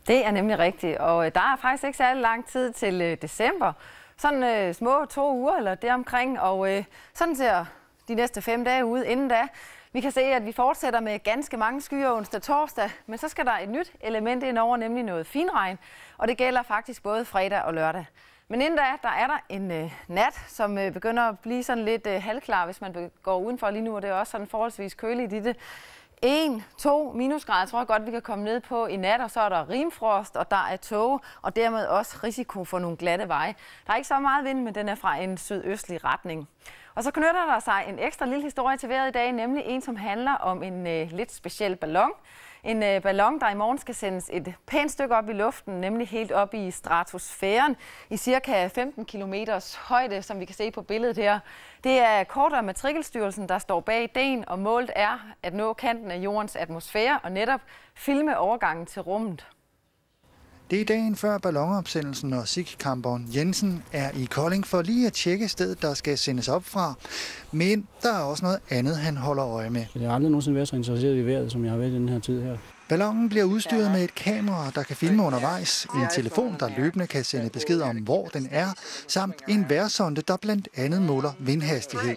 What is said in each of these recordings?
Det er nemlig rigtigt, og der er faktisk ikke særlig lang tid til december. Sådan små 2 uger eller deromkring, og sådan ser de næste 5 dage ud inden da. Vi kan se, at vi fortsætter med ganske mange skyer onsdag og torsdag, men så skal der et nyt element ind over, nemlig noget finregn, og det gælder faktisk både fredag og lørdag. Men inden da, der er der en nat, som begynder at blive sådan lidt halvklar, hvis man går udenfor lige nu, og det er også sådan forholdsvis køligt i det. 1-2 minusgrader tror jeg godt, vi kan komme ned på i nat, og så er der rimfrost, og der er tåge, og dermed også risiko for nogle glatte veje. Der er ikke så meget vind, men den er fra en sydøstlig retning. Og så knytter der sig en ekstra lille historie til vejret i dag, nemlig en, som handler om en lidt speciel ballon. En ballon, der i morgen skal sendes et pænt stykke op i luften, nemlig helt op i stratosfæren i cirka 15 km højde, som vi kan se på billedet her. Det er Kort- og Matrikelstyrelsen, der står bag ideen, og målet er at nå kanten af jordens atmosfære og netop filme overgangen til rummet. Det er dagen før ballonopsendelsen, og Sigkamperen Jensen er i Kolding for lige at tjekke stedet, der skal sendes op fra. Men der er også noget andet, han holder øje med. Jeg har aldrig nogensinde været så interesseret i vejret, som jeg har været i den her tid her. Ballonen bliver udstyret med et kamera, der kan filme undervejs, en telefon, der løbende kan sende besked om, hvor den er, samt en vejrsonde, der blandt andet måler vindhastighed.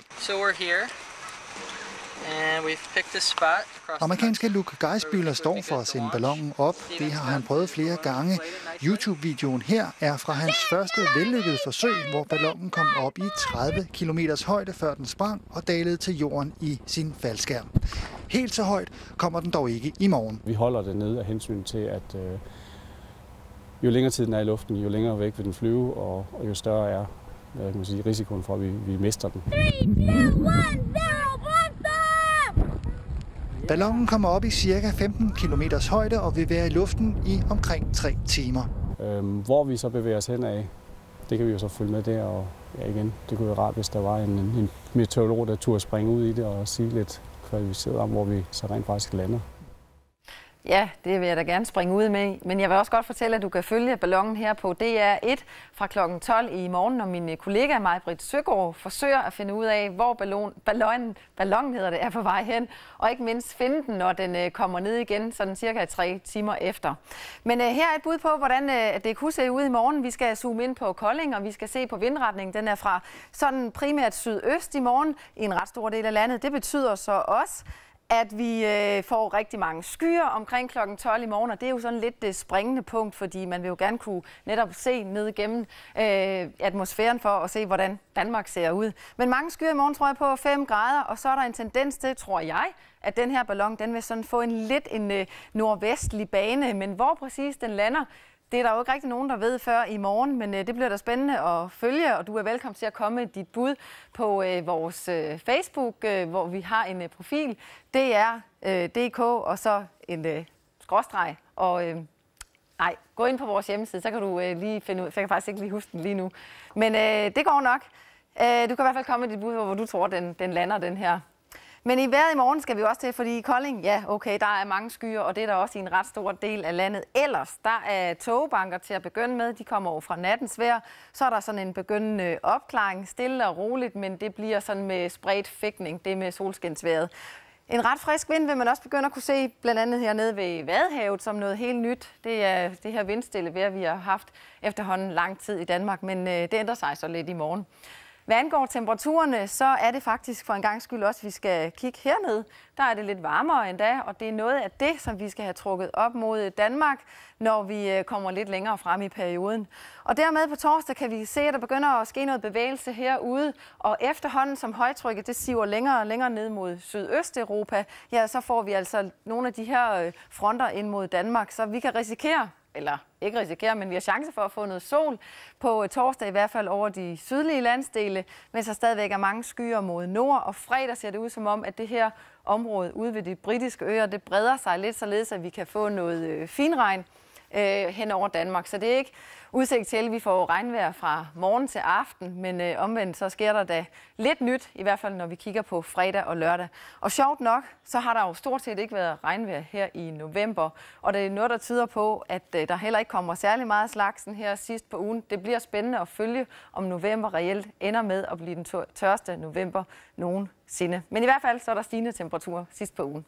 Amerikanske Luke Geisbühler står for at sende ballonen op. Det har han prøvet flere gange. YouTube-videoen her er fra hans første vellykkede forsøg, hvor ballonen kom op i 30 km højde, før den sprang og dalede til jorden i sin faldskærm. Helt så højt kommer den dog ikke i morgen. Vi holder det nede af hensyn til, at jo længere tid den er i luften, jo længere væk vil den flyve, og jo større er risikoen for, at vi mister den. 3, 2, 1, ballonen kommer op i ca. 15 km højde og vil være i luften i omkring 3 timer. Hvor vi så bevæger os hen af, det kan vi jo så følge med der. Og ja, igen, det kunne være rart, hvis der var en meteorolog, der turde springe ud i det og sige lidt kvalificeret om, hvor vi så rent faktisk lander. Ja, det vil jeg da gerne springe ud med. Men jeg vil også godt fortælle, at du kan følge ballonen her på DR1 fra kl. 12 i morgen, når min kollega Maj-Britt Søgaard forsøger at finde ud af, hvor ballonen hedder det, er på vej hen. Og ikke mindst finde den, når den kommer ned igen, sådan cirka 3 timer efter. Men her er et bud på, hvordan det kunne se ud i morgen. Vi skal zoome ind på Kolding, og vi skal se på vindretningen. Den er fra sådan primært sydøst i morgen i en ret stor del af landet. Det betyder så også, at vi får rigtig mange skyer omkring kl. 12 i morgen, og det er jo sådan lidt det springende punkt, fordi man vil jo gerne kunne netop se ned igennem atmosfæren for at se, hvordan Danmark ser ud. Men mange skyer i morgen tror jeg på 5 grader, og så er der en tendens til, tror jeg, at den her ballon, den vil sådan få en nordvestlig bane, men hvor præcis den lander, det er der jo ikke rigtig nogen, der ved før i morgen, men det bliver da spændende at følge, og du er velkommen til at komme med dit bud på vores Facebook, hvor vi har en profil. Det er DK og så en skråstreg. Og gå ind på vores hjemmeside, så kan du lige finde ud. Så jeg kan faktisk ikke lige huske den lige nu. Men det går nok. Du kan i hvert fald komme med dit bud på, hvor du tror, den lander, den her. Men i vejret i morgen skal vi også til, fordi i Kolding, ja okay, der er mange skyer, og det er der også i en ret stor del af landet. Ellers, der er tågebanker til at begynde med, de kommer over fra nattens vejr. Så er der sådan en begyndende opklaring, stille og roligt, men det bliver sådan med spredt fægtning, det med solskinsvejret. En ret frisk vind vil man også begynde at kunne se, blandt andet hernede ved Vadehavet, som noget helt nyt. Det er det her vindstille vejr, vi har haft efterhånden lang tid i Danmark, men det ændrer sig så lidt i morgen. Hvad angår temperaturerne, så er det faktisk for en gang skyld også, at vi skal kigge hernede. Der er det lidt varmere endda, og det er noget af det, som vi skal have trukket op mod Danmark, når vi kommer lidt længere frem i perioden. Og dermed på torsdag kan vi se, at der begynder at ske noget bevægelse herude, og efterhånden som højtrykket det siver længere og længere ned mod Sydøsteuropa, ja, så får vi altså nogle af de her fronter ind mod Danmark, så vi kan risikere, eller ikke risikere, men vi har chance for at få noget sol på torsdag, i hvert fald over de sydlige landsdele, mens der stadigvæk er mange skyer mod nord, og fredag ser det ud som om, at det her område ude ved de britiske øer, det breder sig lidt således, at vi kan få noget finregn hen over Danmark. Så det er ikke udsigt til, at vi får regnvejr fra morgen til aften, men omvendt så sker der da lidt nyt, i hvert fald når vi kigger på fredag og lørdag. Og sjovt nok, så har der jo stort set ikke været regnvejr her i november, og det er noget, der tyder på, at der heller ikke kommer særlig meget slagsen her sidst på ugen. Det bliver spændende at følge, om november reelt ender med at blive den tørste november nogensinde. Men i hvert fald så er der stigende temperaturer sidst på ugen.